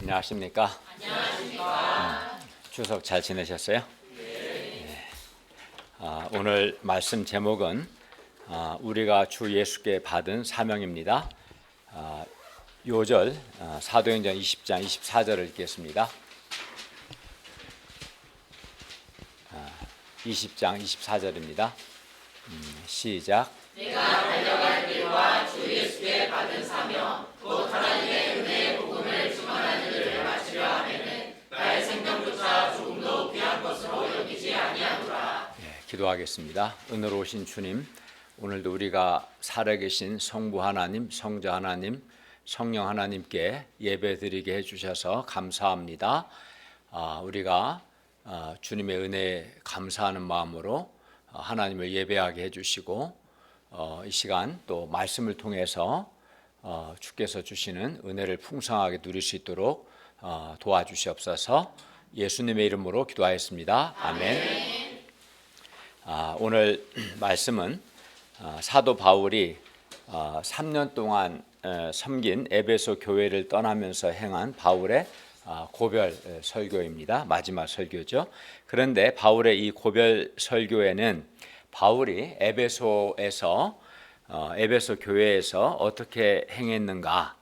안녕하십니까? 추석 잘 지내셨어요? 네. 오늘 말씀 제목은 우리가 주 예수께 받은 사명입니다. 요절 사도행전 20장 24절을 읽겠습니다. 20장 24절입니다. 시작. 내가 달려갈 길과 주 예수께 받은 사명 곧 하나님의 은혜의 복음을 증언하는 일을 마치려 하면은 나의 생명조차 조금도 귀한 것으로 여기지 아니하노라. 기도하겠습니다. 은혜로우신 주님, 오늘도 우리가 살아계신 성부 하나님, 성자 하나님, 성령 하나님께 예배드리게 해주셔서 감사합니다. 우리가 주님의 은혜에 감사하는 마음으로 하나님을 예배하게 해주시고 이 시간 또 말씀을 통해서 주께서 주시는 은혜를 풍성하게 누릴 수 있도록 도와주시옵소서. 예수님의 이름으로 기도하였습니다. 아멘. 오늘 말씀은 사도 바울이 3년 동안 섬긴 에베소 교회를 떠나면서 행한 바울의 고별 설교입니다. 마지막 설교죠. 그런데 바울의 이 고별 설교에는 바울이 에베소 교회에서 어떻게 행했는가,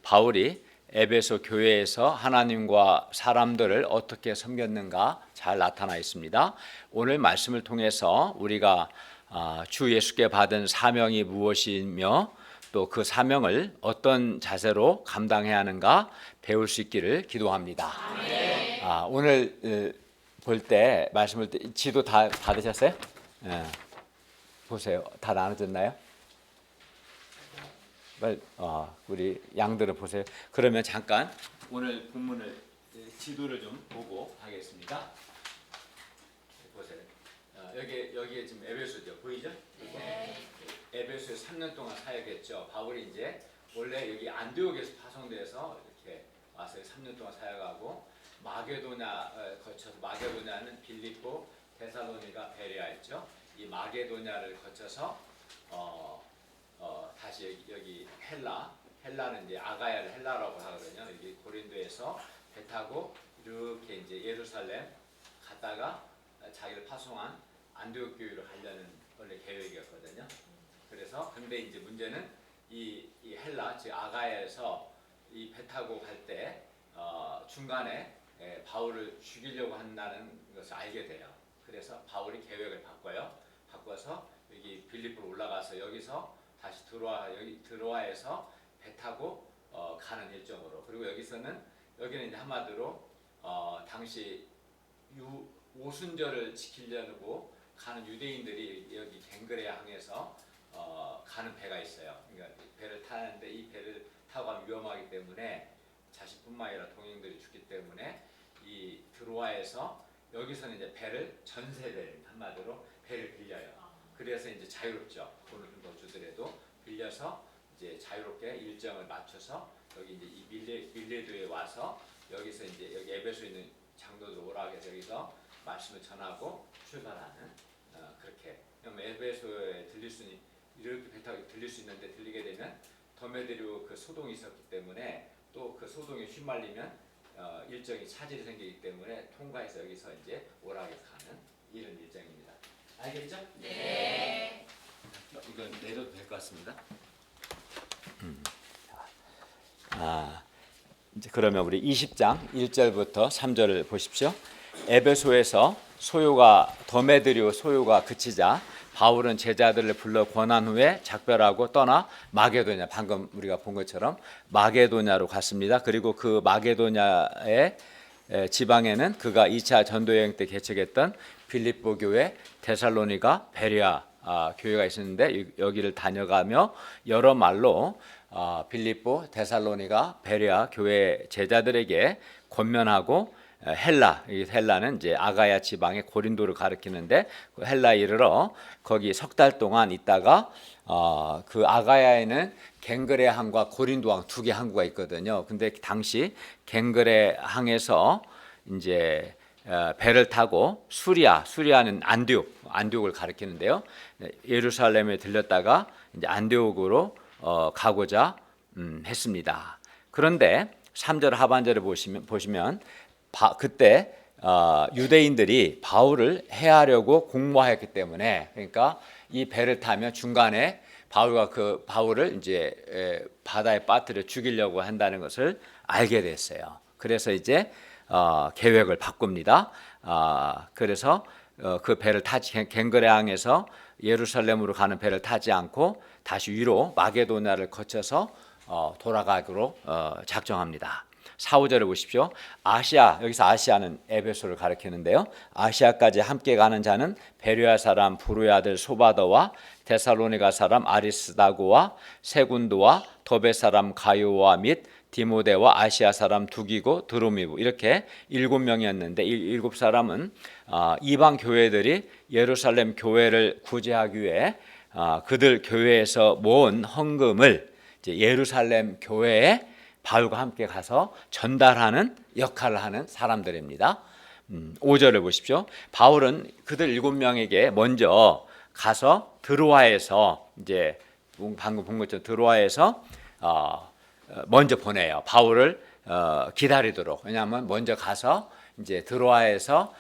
바울이 에베소 교회에서 하나님과 사람들을 어떻게 섬겼는가 잘 나타나 있습니다. 오늘 말씀을 통해서 우리가 주 예수께 받은 사명이 무엇이며 또 그 사명을 어떤 자세로 감당해야 하는가 배울 수 있기를 기도합니다. 오늘 볼 때 말씀을 지도 다 받으셨어요? 보세요. 다 나눠졌나요? 우리 양들을 보세요. 그러면 잠깐 오늘 본문을 지도를 좀 보고 하겠습니다. 보세요. 여기에 지금 에베소죠. 보이죠? 네. 에베소에 3년 동안 사역했죠. 바울이 이제 원래 여기 안디옥에서 파송돼서 이렇게 와서 3년 동안 사역하고 마게도냐 거쳐서, 마게도냐는 빌립보, 데살로니가, 베레아였죠. 이 마게도냐를 거쳐서 다시 여기 헬라는 이제 아가야를 헬라라고 하거든요. 여기 고린도에서 배 타고 이렇게 이제 예루살렘 갔다가 자기를 파송한 안디옥 교회로 가려는 원래 계획이었거든요. 그래서 근데 이제 문제는 이 헬라, 즉 아가야에서 이 배 타고 갈 때 중간에 바울을 죽이려고 한다는 것을 알게 돼요. 그래서 바울이 계획을 바꿔서 여기 빌립보로 올라가서 여기서 다시 드로아에서 배 타고 가는 일정으로, 그리고 여기는 이제 한마디로 당시 오순절을 지키려고 가는 유대인들이 여기 갱그레아 항에서 가는 배가 있어요. 그러니까 배를 타는데 이 배를 타고 가면 위험하기 때문에 자신뿐만 아니라 동행들이 죽기 때문에 이 드로아에서 여기서는 이제 배를 전세를, 한마디로 배를 빌려요. 그래서 이제 자유롭죠. 돈을 좀 더 주더라도 빌려서 이제 자유롭게 일정을 맞춰서 여기 이제 이 밀레도에 와서 여기서 이제 여기 에베소에 있는 장로들 오라고 해서 여기서 말씀을 전하고 출발하는 그렇게. 그럼 에베소에 이렇게 배 타고 들릴 수 있는데 들리게 되면 더메데리오 그 소동이 있었기 때문에 또 그 소동에 휘말리면 일정이 차질이 생기기 때문에 통과해서 여기서 이제 오라고 해서 가는 이런 일정입니다. 알겠죠? 네. 이건 내려도 될 것 같습니다. 이제 그러면 우리 20장 1절부터 3절을 보십시오. 에베소에서 더메드리오 소요가 그치자 바울은 제자들을 불러 권한 후에 작별하고 떠나 마게도냐, 방금 우리가 본 것처럼 마게도냐로 갔습니다. 그리고 그 마게도냐의 지방에는 그가 2차 전도여행 때 개척했던 빌립보 교회, 데살로니가, 베레아 교회가 있었는데 여기를 다녀가며 여러 말로 빌립보, 데살로니가, 베레아 교회 제자들에게 권면하고 헬라는 이제 아가야 지방의 고린도를 가리키는데 그 헬라에 이르러 거기 석 달 동안 있다가 그 아가야에는 갱그레 항과 고린도 항 두 개 항구가 있거든요. 근데 당시 갱그레 항에서 이제 배를 타고 수리아는 안디옥을 가리키는데요. 예루살렘에 들렸다가 이제 안디옥으로 가고자 했습니다. 그런데 3절 하반절에 보시면 그때 유대인들이 바울을 해하려고 공모하였기 때문에, 그러니까 이 배를 타면 중간에 바울을 이제 바다에 빠뜨려 죽이려고 한다는 것을 알게 됐어요. 그래서 이제 계획을 바꿉니다. 그래서 그 배를 타지 갱그레항에서 예루살렘으로 가는 배를 타지 않고 다시 위로 마게도냐를 거쳐서 돌아가기로 작정합니다. 4, 5절을 보십시오. 여기서 아시아는 에베소를 가리키는데요. 아시아까지 함께 가는 자는 베레아 사람 부르의 아들 소바더와 데살로니가 사람 아리스다고와 세군도와 더베 사람 가요와 및 디모데와 아시아 사람 두기고 드로미고, 이렇게 7명이었는데 7사람은 이방 교회들이 예루살렘 교회를 구제하기 위해 그들 교회에서 모은 헌금을 이제 예루살렘 교회에 바울과 함께 가서 전달하는 역할을 하는 사람들입니다. 5절을 보십시오. 바울은 그들 7명에게 먼저 가서 드로아에서, 이제 방금 본 것처럼 드로아에서 먼저 보내요. 바울을 기다리도록. 왜냐하면 먼저 가서 이제 드로아에서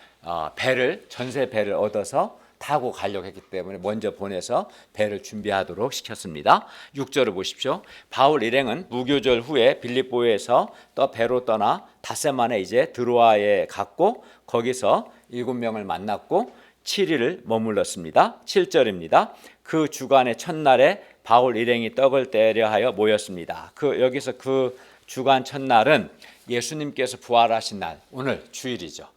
전세 배를 얻어서 타고 가려고 했기 때문에 먼저 보내서 배를 준비하도록 시켰습니다. 6절을 보십시오. 바울 일행은 무교절 후에 빌립보에서 배로 떠나 닷새 만에 이제 드로아에 갔고 거기서 7명을 만났고 7일을 머물렀습니다. 7절입니다. 그 주간의 첫날에 바울 일행이 떡을 떼려 하여 모였습니다. 여기서 그 주간 첫날은 예수님께서 부활하신 날, 오늘 주일이죠.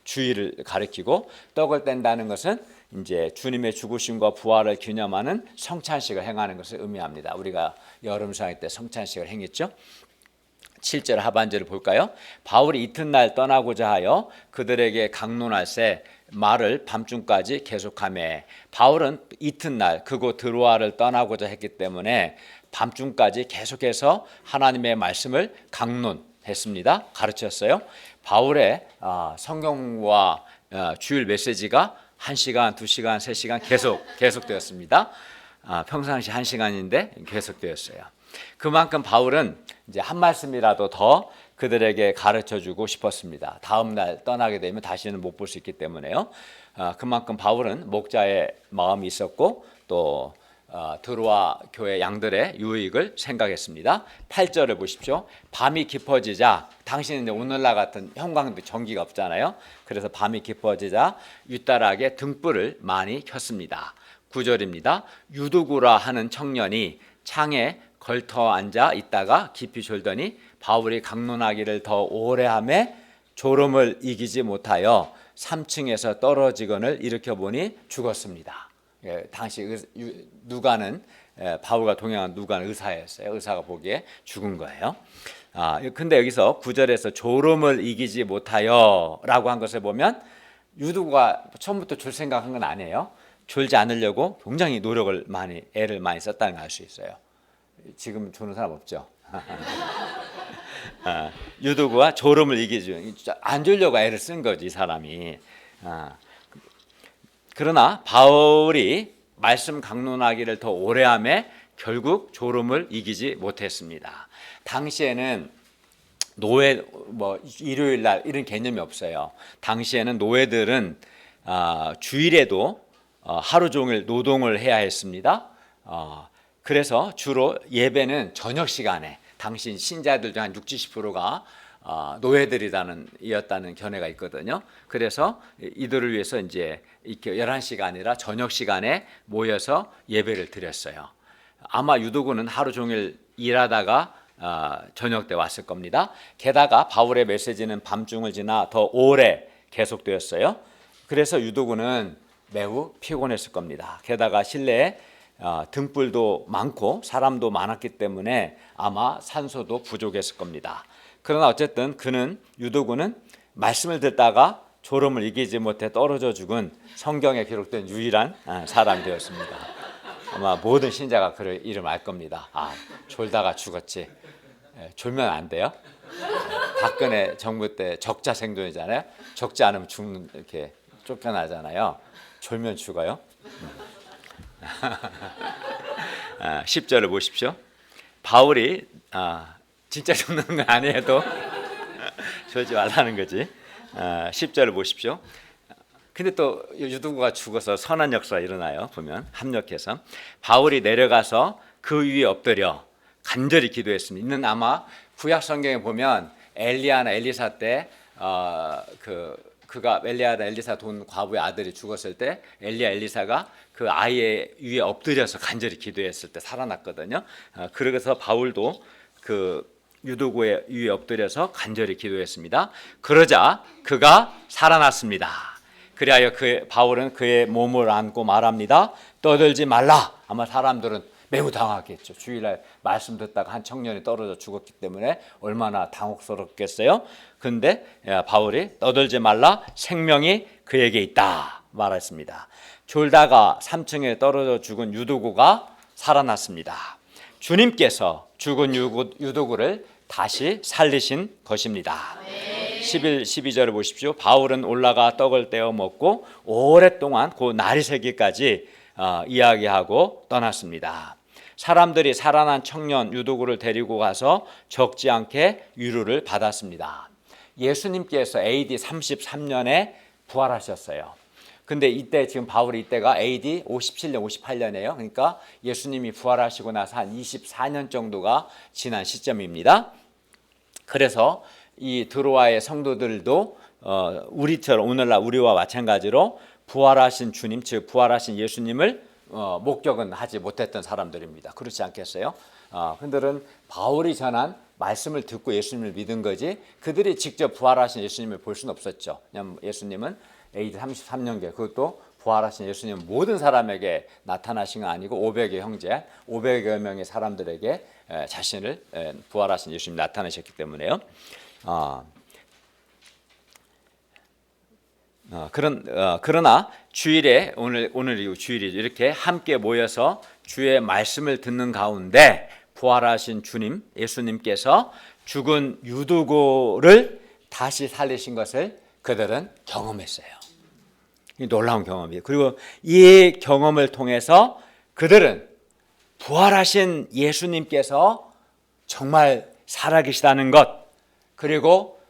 주일을 가리키고, 떡을 뗀다는 것은 이제 주님의 죽으심과 부활을 기념하는 성찬식을 행하는 것을 의미합니다. 우리가 여름성회 때 성찬식을 행했죠. 7절 하반절을 볼까요? 바울이 이튿날 떠나고자 하여 그들에게 강론할새 말을 밤중까지 계속하매, 바울은 이튿날 그곳 드로아를 떠나고자 했기 때문에 밤중까지 계속해서 하나님의 말씀을 강론했습니다. 가르쳤어요. 바울의 성경과 주일 메시지가 1시간, 2시간, 3시간 계속되었습니다. 평상시 1시간인데 계속되었어요. 그만큼 바울은 이제 한 말씀이라도 더 그들에게 가르쳐주고 싶었습니다. 다음 날 떠나게 되면 다시는 못 볼 수 있기 때문에요. 그만큼 바울은 목자의 마음이 있었고 또 드로아 교회 양들의 유익을 생각했습니다. 8절을 보십시오. 밤이 깊어지자, 당시는 오늘날 같은 형광등 전기가 없잖아요. 그래서 밤이 깊어지자 윗다락에 등불을 많이 켰습니다. 9절입니다. 유두구라 하는 청년이 창에 걸터 앉아 있다가 깊이 졸더니 바울이 강론하기를 더 오래 하매 졸음을 이기지 못하여 3층에서 떨어지건을 일으켜 보니 죽었습니다. 당시 누가는 바울과 동행한 누가는 의사였어요. 의사가 보기에 죽은 거예요. 근데 여기서 9절에서 졸음을 이기지 못하여라고 한 것을 보면 유두가 처음부터 졸 생각한 건 아니에요. 졸지 않으려고 굉장히 애를 많이 썼다는 걸 알 수 있어요. 지금 조는 사람 없죠. 유두가 졸음을 이기지, 안 졸려고 애를 쓴 거지, 이 사람이. 그러나 바울이 말씀 강론하기를 더 오래 하매 결국 졸음을 이기지 못했습니다. 당시에는 노예, 일요일 날 이런 개념이 없어요. 당시에는 노예들은 주일에도 하루 종일 노동을 해야 했습니다. 그래서 주로 예배는 저녁 시간에, 당시 신자들 중 한 60-70%가 노예들이었다는 견해가 있거든요. 그래서 이들을 위해서 이제 이렇게 11시가 아니라 저녁 시간에 모여서 예배를 드렸어요. 아마 유도구는 하루 종일 일하다가 저녁 때 왔을 겁니다. 게다가 바울의 메시지는 밤중을 지나 더 오래 계속되었어요. 그래서 유도구는 매우 피곤했을 겁니다. 게다가 실내에 등불도 많고 사람도 많았기 때문에 아마 산소도 부족했을 겁니다. 그러나 어쨌든 유도구는 말씀을 듣다가 졸음을 이기지 못해 떨어져 죽은 성경에 기록된 유일한 사람이 되었습니다. 아마 모든 신자가 그 이름 알 겁니다. 졸다가 죽었지. 졸면 안 돼요. 박근혜 정부 때 적자 생존이잖아요. 적지 않으면 죽는, 이렇게 쫓겨나잖아요. 졸면 죽어요. 10절을 보십시오. 바울이 진짜 죽는 건 아니어도 졸지 말라는 거지. 10절을 보십시오. 근데 또 유두구가 죽어서 선한 역사가 일어나요. 보면 합력해서 바울이 내려가서 그 위에 엎드려 간절히 기도했습니다. 이는 아마 구약 성경에 보면 엘리야나 엘리사 때 그가 엘리야나 엘리사 돈 과부의 아들이 죽었을 때 엘리야 엘리사가 그 아이의 위에 엎드려서 간절히 기도했을 때 살아났거든요. 그래서 바울도 그 유두구의 위에 엎드려서 간절히 기도했습니다. 그러자 그가 살아났습니다. 그리하여 바울은 그의 몸을 안고 말합니다. 떠들지 말라. 아마 사람들은 매우 당황했겠죠. 주일날 말씀 듣다가 한 청년이 떨어져 죽었기 때문에 얼마나 당혹스럽겠어요. 그런데 바울이 떠들지 말라, 생명이 그에게 있다 말했습니다. 졸다가 3층에 떨어져 죽은 유두구가 살아났습니다. 주님께서 죽은 유두구를 다시 살리신 것입니다. 11, 12절을 보십시오. 바울은 올라가 떡을 떼어 먹고 오랫동안 그 날이 새기까지 이야기하고 떠났습니다. 사람들이 살아난 청년 유두구를 데리고 가서 적지 않게 위로를 받았습니다. 예수님께서 AD 33년에 부활하셨어요. 근데 이때 지금 바울이 이때가 AD 57년, 58년이에요. 그러니까 예수님이 부활하시고 나서 한 24년 정도가 지난 시점입니다. 그래서 이 드로아의 성도들도 우리처럼 오늘날 우리와 마찬가지로 부활하신 주님, 즉 부활하신 예수님을 목격은 하지 못했던 사람들입니다. 그렇지 않겠어요? 그들은 바울이 전한 말씀을 듣고 예수님을 믿은 거지 그들이 직접 부활하신 예수님을 볼 수는 없었죠. 왜냐하면 예수님은 AD 33년경 그것도 부활하신 예수님은 모든 사람에게 나타나신 건 아니고 500여 형제, 500여 명의 사람들에게 자신을 부활하신 예수님 나타나셨기 때문에요. 그러나 주일에 오늘 주일이 이렇게 함께 모여서 주의 말씀을 듣는 가운데 부활하신 주님 예수님께서 죽은 유두구를 다시 살리신 것을 그들은 경험했어요. 놀라운 경험이에요. 그리고 이 경험을 통해서 그들은 부활하신 예수님께서 정말 살아계시다는 것, 그리고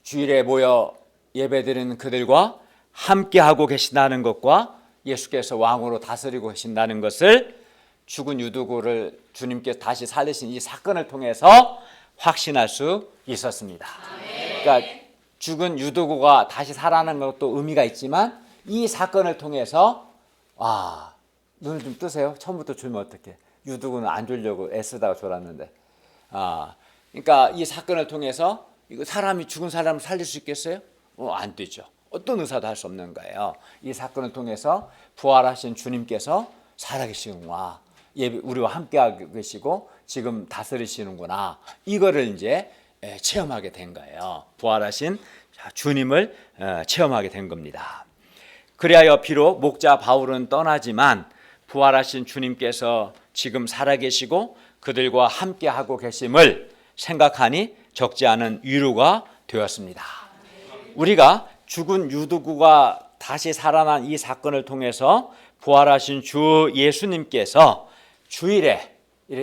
주일에 모여 예배드리는 그들과 함께하고 계신다는 것과 예수께서 왕으로 다스리고 계신다는 것을 죽은 유두구를 주님께서 다시 살리신 이 사건을 통해서 확신할 수 있었습니다. 그러니까 죽은 유두구가 다시 살아나는 것도 의미가 있지만 이 사건을 통해서 눈을 좀 뜨세요. 처음부터 졸면 어떡해. 유두구는 안 졸려고 애쓰다가 졸았는데 그러니까 이 사건을 통해서 이거 사람이 죽은 사람을 살릴 수 있겠어요? 안 되죠. 어떤 의사도 할 수 없는 거예요. 이 사건을 통해서 부활하신 주님께서 살아계시는구나. 우리와 함께하고 계시고 지금 다스리시는구나. 이거를 이제 체험하게 된 거예요. 부활하신 주님을 체험하게 된 겁니다. 그리하여 비록 목자 바울은 떠나지만 부활하신 주님께서 지금 살아계시고 그들과 함께하고 계심을 생각하니 적지 않은 위로가 되었습니다. 우리가 죽은 유두구가 다시 살아난 이 사건을 통해서 부활하신 주 예수님께서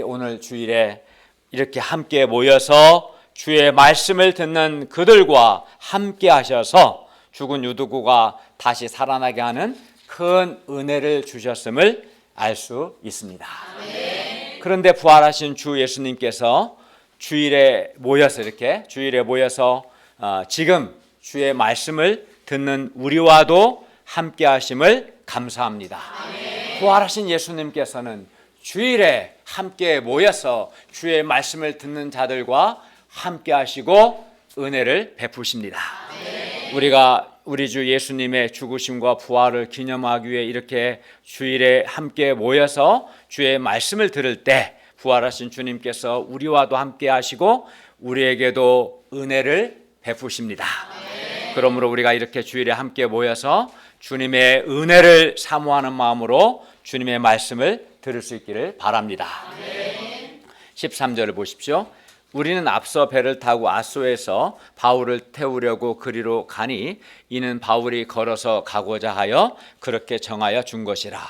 오늘 주일에 이렇게 함께 모여서 주의 말씀을 듣는 그들과 함께 하셔서 죽은 유두구가 다시 살아나게 하는 큰 은혜를 주셨음을 알 수 있습니다. 그런데 부활하신 주 예수님께서 주일에 모여서 지금 주의 말씀을 듣는 우리와도 함께 하심을 감사합니다. 부활하신 예수님께서는 주일에 함께 모여서 주의 말씀을 듣는 자들과 함께 하시고 은혜를 베푸십니다. 우리가 우리 주 예수님의 죽으심과 부활을 기념하기 위해 이렇게 주일에 함께 모여서 주의 말씀을 들을 때 부활하신 주님께서 우리와도 함께 하시고 우리에게도 은혜를 베푸십니다. 그러므로 우리가 이렇게 주일에 함께 모여서 주님의 은혜를 사모하는 마음으로 주님의 말씀을 들을 수 있기를 바랍니다. 13절을 보십시오. 우리는 앞서 배를 타고 아소에서 바울을 태우려고 그리로 가니 이는 바울이 걸어서 가고자 하여 그렇게 정하여 준 것이라.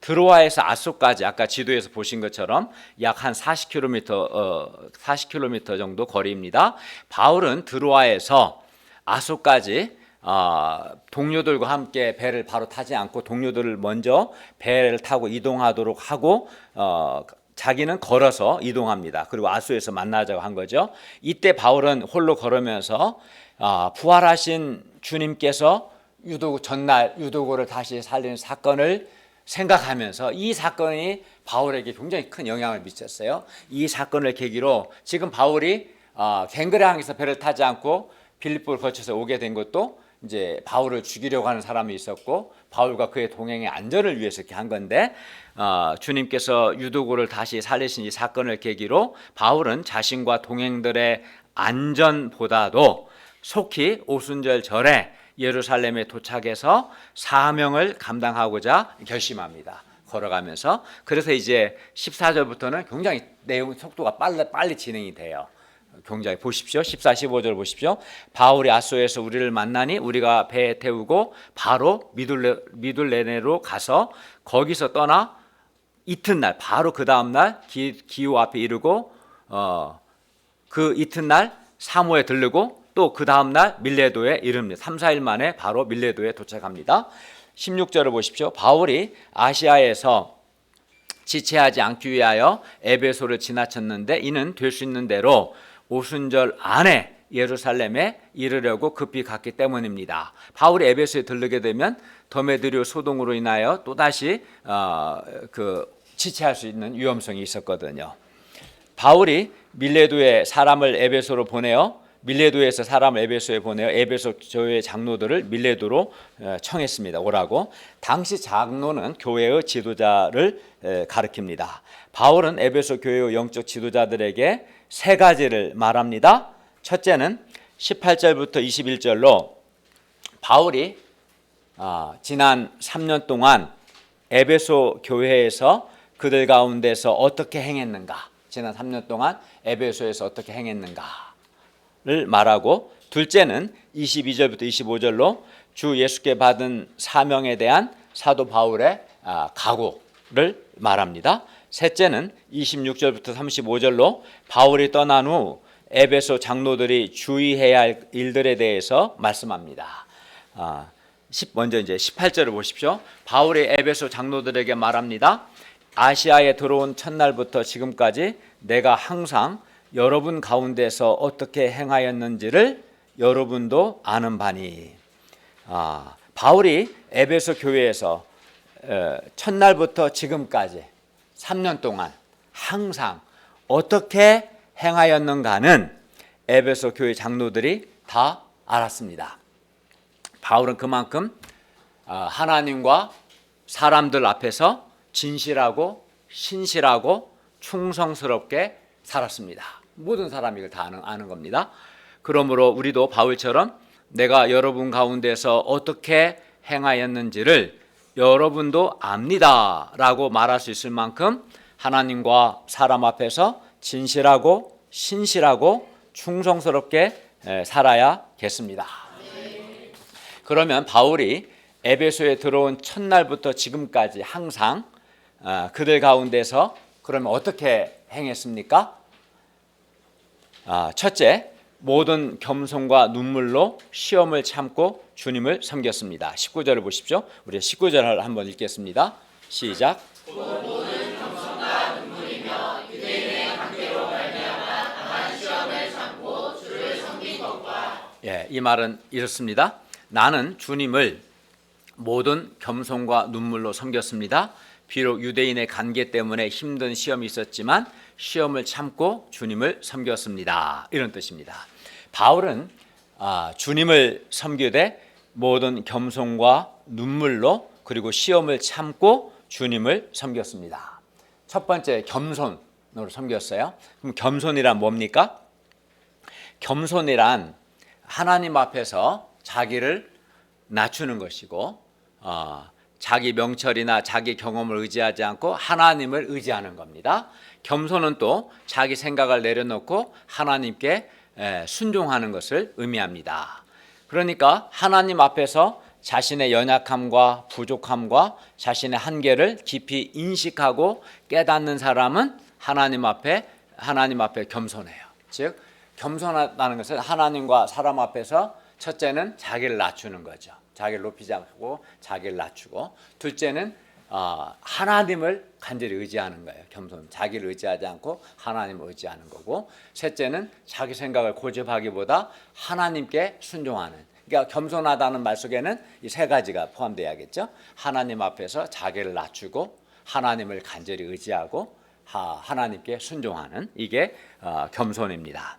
드로아에서 아소까지 아까 지도에서 보신 것처럼 약 한 40km 정도 거리입니다. 바울은 드로아에서 아소까지 동료들과 함께 배를 바로 타지 않고 동료들을 먼저 배를 타고 이동하도록 하고 자기는 걸어서 이동합니다. 그리고 아소에서 만나자고 한 거죠. 이때 바울은 홀로 걸으면서 부활하신 주님께서 전날 유도고를 다시 살리는 사건을 생각하면서 이 사건이 바울에게 굉장히 큰 영향을 미쳤어요. 이 사건을 계기로 지금 바울이 갱그레 항에서 배를 타지 않고 빌립보를 거쳐서 오게 된 것도 이제 바울을 죽이려고 하는 사람이 있었고 바울과 그의 동행의 안전을 위해서 이렇게 한 건데 주님께서 유도고를 다시 살리신 이 사건을 계기로 바울은 자신과 동행들의 안전보다도 속히 오순절 절에 예루살렘에 도착해서 사명을 감당하고자 결심합니다. 걸어가면서. 그래서 이제 14절부터는 굉장히 내용 속도가 빨리 진행이 돼요. 굉장히 보십시오. 14, 15절 보십시오. 바울이 아소에서 우리를 만나니 우리가 배에 태우고 바로 미둘레네로 가서 거기서 떠나 이튿날 바로 그 다음날 기호 앞에 이르고 그 이튿날 사모에 들르고 또 그 다음날 밀레도에 이릅니다. 3, 4일 만에 바로 밀레도에 도착합니다. 16절을 보십시오. 바울이 아시아에서 지체하지 않기 위하여 에베소를 지나쳤는데 이는 될 수 있는 대로 오순절 안에 예루살렘에 이르려고 급히 갔기 때문입니다. 바울이 에베소에 들르게 되면 더메드리오 소동으로 인하여 또다시 지체할 수 있는 위험성이 있었거든요. 바울이 밀레도에 사람을 에베소로 보내어 밀레도에서 사람을 에베소에 보내어 에베소 교회 장로들을 밀레도로 청했습니다. 오라고. 당시 장로는 교회의 지도자를 가리킵니다. 바울은 에베소 교회의 영적 지도자들에게 세 가지를 말합니다. 첫째는 18절부터 21절로 바울이 지난 3년 동안 에베소 교회에서 그들 가운데서 어떻게 행했는가, 지난 3년 동안 에베소에서 어떻게 행했는가를 말하고, 둘째는 22절부터 25절로 주 예수께 받은 사명에 대한 사도 바울의 각오를 말합니다. 셋째는 26절부터 35절로 바울이 떠난 후 에베소 장로들이 주의해야 할 일들에 대해서 말씀합니다. 먼저 이제 18절을 보십시오. 바울이 에베소 장로들에게 말합니다. 아시아에 들어온 첫날부터 지금까지 내가 항상 여러분 가운데서 어떻게 행하였는지를 여러분도 아는 바니. 바울이 에베소 교회에서 첫날부터 지금까지 3년 동안 항상 어떻게 행하였는가는 에베소 교회 장로들이 다 알았습니다. 바울은 그만큼 하나님과 사람들 앞에서 진실하고 신실하고 충성스럽게 살았습니다. 모든 사람이 이걸 다 아는 겁니다. 그러므로 우리도 바울처럼 내가 여러분 가운데서 어떻게 행하였는지를 여러분도 압니다 라고 말할 수 있을 만큼 하나님과 사람 앞에서 진실하고 신실하고 충성스럽게 살아야겠습니다. 그러면 바울이 에베소에 들어온 첫날부터 지금까지 항상 그들 가운데서 그러면 어떻게 행했습니까? 첫째, 모든 겸손과 눈물로 시험을 참고 주님을 섬겼습니다. 19절을 보십시오. 우리 19절을 한번 읽겠습니다. 시작. 모든 겸손과 눈물이며 유대인의 관계로 말미암아 당한 시험을 참고 주를 섬긴 것과 이 말은 이렇습니다. 나는 주님을 모든 겸손과 눈물로 섬겼습니다. 비록 유대인의 관계 때문에 힘든 시험이 있었지만 시험을 참고 주님을 섬겼습니다. 이런 뜻입니다. 바울은 주님을 섬기되 모든 겸손과 눈물로 그리고 시험을 참고 주님을 섬겼습니다. 첫 번째, 겸손으로 섬겼어요. 그럼 겸손이란 뭡니까? 겸손이란 하나님 앞에서 자기를 낮추는 것이고 자기 명철이나 자기 경험을 의지하지 않고 하나님을 의지하는 겁니다. 겸손은 또 자기 생각을 내려놓고 하나님께 순종하는 것을 의미합니다. 그러니까 하나님 앞에서 자신의 연약함과 부족함과 자신의 한계를 깊이 인식하고 깨닫는 사람은 하나님 앞에 겸손해요. 즉 겸손하다는 것은 하나님과 사람 앞에서 첫째는 자기를 낮추는 거죠. 자기를 높이지 않고 자기를 낮추고, 둘째는 하나님을 간절히 의지하는 거예요. 겸손, 자기를 의지하지 않고 하나님을 의지하는 거고, 셋째는 자기 생각을 고집하기보다 하나님께 순종하는. 그러니까 겸손하다는 말 속에는 이 세 가지가 포함되어야겠죠. 하나님 앞에서 자기를 낮추고 하나님을 간절히 의지하고 하나님께 순종하는, 이게 겸손입니다.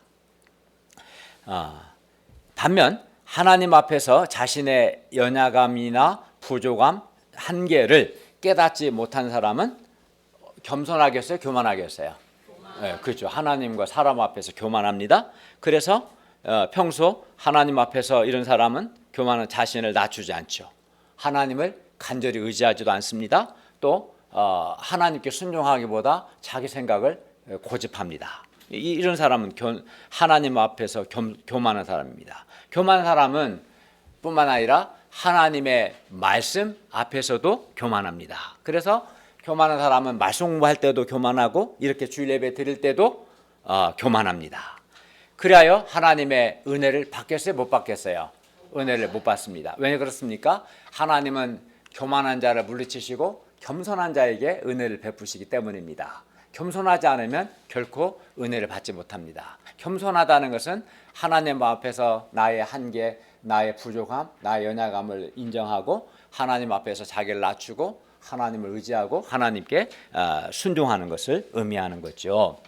반면 하나님 앞에서 자신의 연약함이나 부족함, 한계를 깨닫지 못한 사람은 겸손하겠어요? 교만하겠어요? 네, 그렇죠. 하나님과 사람 앞에서 교만합니다. 그래서 평소 하나님 앞에서 이런 사람은 교만은 자신을 낮추지 않죠. 하나님을 간절히 의지하지도 않습니다. 또 하나님께 순종하기보다 자기 생각을 고집합니다. 이런 사람은 하나님 앞에서 교만한 사람입니다. 교만한 사람은 뿐만 아니라 하나님의 말씀 앞에서도 교만합니다. 그래서 교만한 사람은 말씀 공부할 때도 교만하고 이렇게 주일 예배 드릴 때도 교만합니다. 그리하여 하나님의 은혜를 받겠어요? 못 받겠어요? 은혜를 못 받습니다. 왜 그렇습니까? 하나님은 교만한 자를 물리치시고 겸손한 자에게 은혜를 베푸시기 때문입니다. 겸손하지 않으면 결코 은혜를 받지 못합니다. 겸손하다는 것은 하나님 앞에서 나의 한계, 나의 부족함, 나의 연약함을 인정하고 하나님 앞에서 자기를 낮추고 하나님을 의지하고 하나님께 순종하는 것을 의미하는 거죠.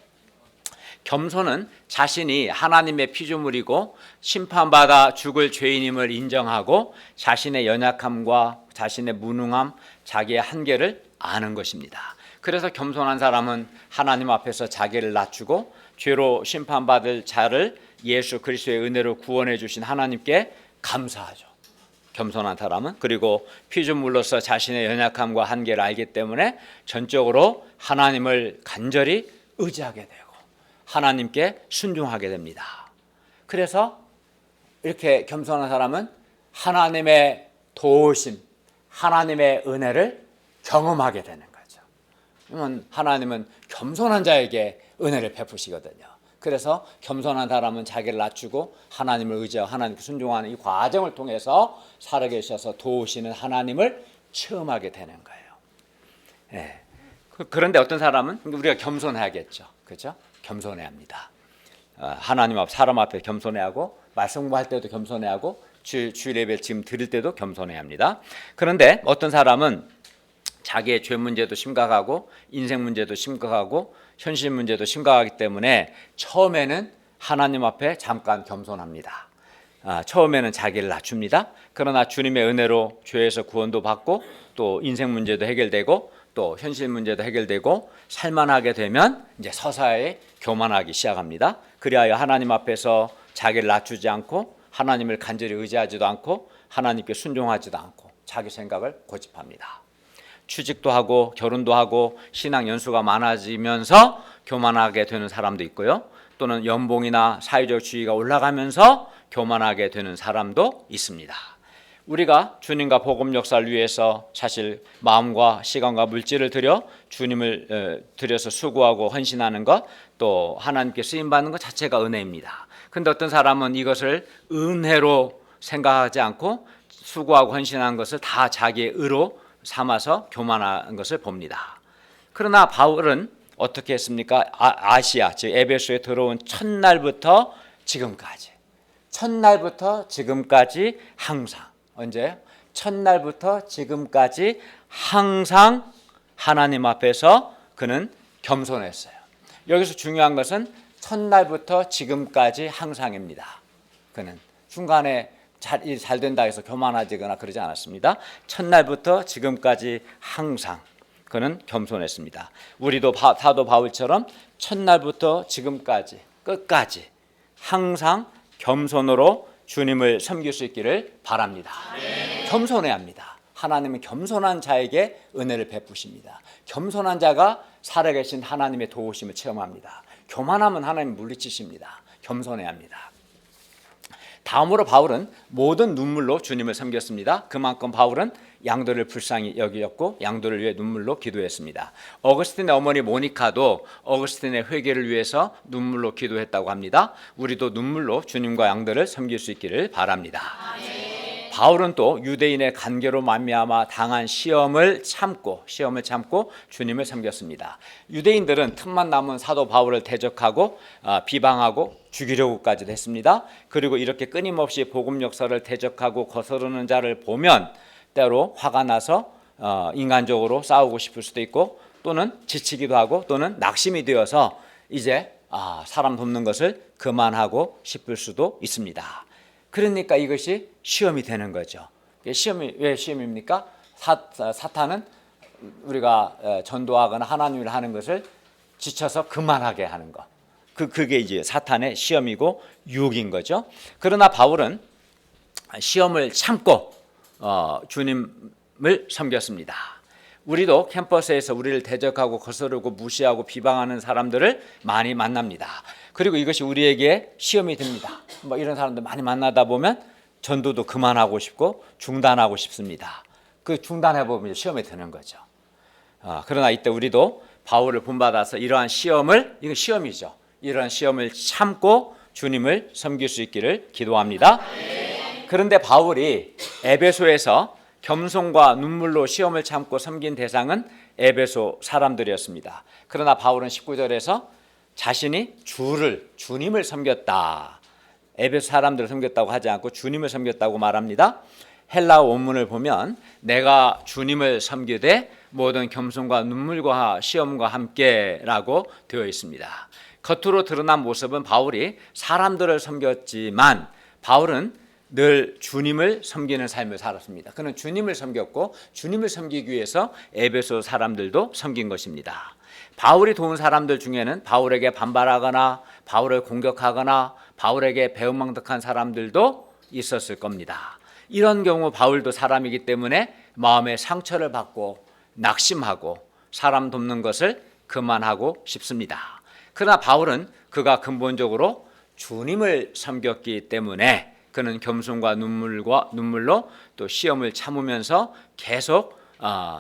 겸손은 자신이 하나님의 피조물이고 심판받아 죽을 죄인임을 인정하고 자신의 연약함과 자신의 무능함, 자기의 한계를 아는 것입니다. 그래서 겸손한 사람은 하나님 앞에서 자기를 낮추고 죄로 심판받을 자를 예수 그리스도의 은혜로 구원해 주신 하나님께 감사하죠. 겸손한 사람은. 그리고 피조물로서 자신의 연약함과 한계를 알기 때문에 전적으로 하나님을 간절히 의지하게 되고 하나님께 순종하게 됩니다. 그래서 이렇게 겸손한 사람은 하나님의 도우심, 하나님의 은혜를 경험하게 되는 거죠. 하나님은 겸손한 자에게 은혜를 베푸시거든요. 그래서 겸손한 사람은 자기를 낮추고 하나님을 의지하고 하나님께 순종하는 이 과정을 통해서 살아계셔서 도우시는 하나님을 체험하게 되는 거예요. 네. 그런데 어떤 사람은 우리가 겸손해야겠죠. 그렇죠? 겸손해야 합니다. 하나님 앞, 사람 앞에 겸손해야 하고 말씀 공부할 때도 겸손해야 하고 주일 예배 지금 드릴 때도 겸손해야 합니다. 그런데 어떤 사람은 자기의 죄 문제도 심각하고 인생 문제도 심각하고 현실 문제도 심각하기 때문에 처음에는 하나님 앞에 잠깐 겸손합니다. 처음에는 자기를 낮춥니다. 그러나 주님의 은혜로 죄에서 구원도 받고 또 인생 문제도 해결되고 또 현실 문제도 해결되고 살만하게 되면 이제 서서히 교만하기 시작합니다. 그리하여 하나님 앞에서 자기를 낮추지 않고 하나님을 간절히 의지하지도 않고 하나님께 순종하지도 않고 자기 생각을 고집합니다. 취직도 하고 결혼도 하고 신앙 연수가 많아지면서 교만하게 되는 사람도 있고요. 또는 연봉이나 사회적 지위가 올라가면서 교만하게 되는 사람도 있습니다. 우리가 주님과 복음 역사를 위해서 사실 마음과 시간과 물질을 들여 주님을 들여서 수고하고 헌신하는 것, 또 하나님께 쓰임받는 것 자체가 은혜입니다. 그런데 어떤 사람은 이것을 은혜로 생각하지 않고 수고하고 헌신하는 것을 다 자기의 의로 삼아서 교만한 것을 봅니다. 그러나 바울은 어떻게 했습니까? 아시아, 즉 에베소에 들어온 첫날부터 지금까지 항상, 언제? 첫날부터 지금까지 항상 하나님 앞에서 그는 겸손했어요. 여기서 중요한 것은 첫날부터 지금까지 항상입니다. 그는 중간에 잘 된다 해서 교만하지거나 그러지 않았습니다. 첫날부터 지금까지 항상 그는 겸손했습니다. 우리도 사도 바울처럼 첫날부터 지금까지 끝까지 항상 겸손으로 주님을 섬길 수 있기를 바랍니다. 겸손해야 합니다. 하나님은 겸손한 자에게 은혜를 베푸십니다. 겸손한 자가 살아계신 하나님의 도우심을 체험합니다. 교만하면 하나님 물리치십니다. 겸손해야 합니다. 다음으로 바울은 모든 눈물로 주님을 섬겼습니다. 그만큼 바울은 양도를 불쌍히 여겼고 양도를 위해 눈물로 기도했습니다. 어거스틴의 어머니 모니카도 어거스틴의 회개를 위해서 눈물로 기도했다고 합니다. 우리도 눈물로 주님과 양도를 섬길 수 있기를 바랍니다. 바울은 또 유대인의 간계로 말미암아 당한 시험을 참고 주님을 섬겼습니다. 유대인들은 틈만 나면 사도 바울을 대적하고 비방하고 죽이려고까지도 했습니다. 그리고 이렇게 끊임없이 복음 역사를 대적하고 거스르는 자를 보면 때로 화가 나서 인간적으로 싸우고 싶을 수도 있고 또는 지치기도 하고 또는 낙심이 되어서 이제 사람 돕는 것을 그만하고 싶을 수도 있습니다. 그러니까 이것이 시험이 되는 거죠. 시험이 왜 시험입니까? 사탄은 우리가 전도하거나 하나님을 하는 것을 지쳐서 그만하게 하는 것. 그게 이제 사탄의 시험이고 유혹인 거죠. 그러나 바울은 시험을 참고 주님을 섬겼습니다. 우리도 캠퍼스에서 우리를 대적하고 거스르고 무시하고 비방하는 사람들을 많이 만납니다. 그리고 이것이 우리에게 시험이 됩니다. 이런 사람들 많이 만나다 보면 전도도 그만하고 싶고 중단하고 싶습니다. 그 중단해보면 시험이 되는 거죠. 그러나 이때 우리도 바울을 본받아서 이러한 시험을, 이건 시험이죠. 이러한 시험을 참고 주님을 섬길 수 있기를 기도합니다. 그런데 바울이 에베소에서 겸손과 눈물로 시험을 참고 섬긴 대상은 에베소 사람들이었습니다. 그러나 바울은 19절에서 자신이 주님을 섬겼다. 에베소 사람들을 섬겼다고 하지 않고 주님을 섬겼다고 말합니다. 헬라어 원문을 보면 내가 주님을 섬기되 모든 겸손과 눈물과 시험과 함께라고 되어 있습니다. 겉으로 드러난 모습은 바울이 사람들을 섬겼지만 바울은 늘 주님을 섬기는 삶을 살았습니다. 그는 주님을 섬겼고 주님을 섬기기 위해서 에베소 사람들도 섬긴 것입니다. 바울이 도운 사람들 중에는 바울에게 반발하거나 바울을 공격하거나 바울에게 배은망덕한 사람들도 있었을 겁니다. 이런 경우 바울도 사람이기 때문에 마음에 상처를 받고 낙심하고 사람 돕는 것을 그만하고 싶습니다. 그러나 바울은 그가 근본적으로 주님을 섬겼기 때문에 그는 겸손과 눈물로 또 시험을 참으면서 계속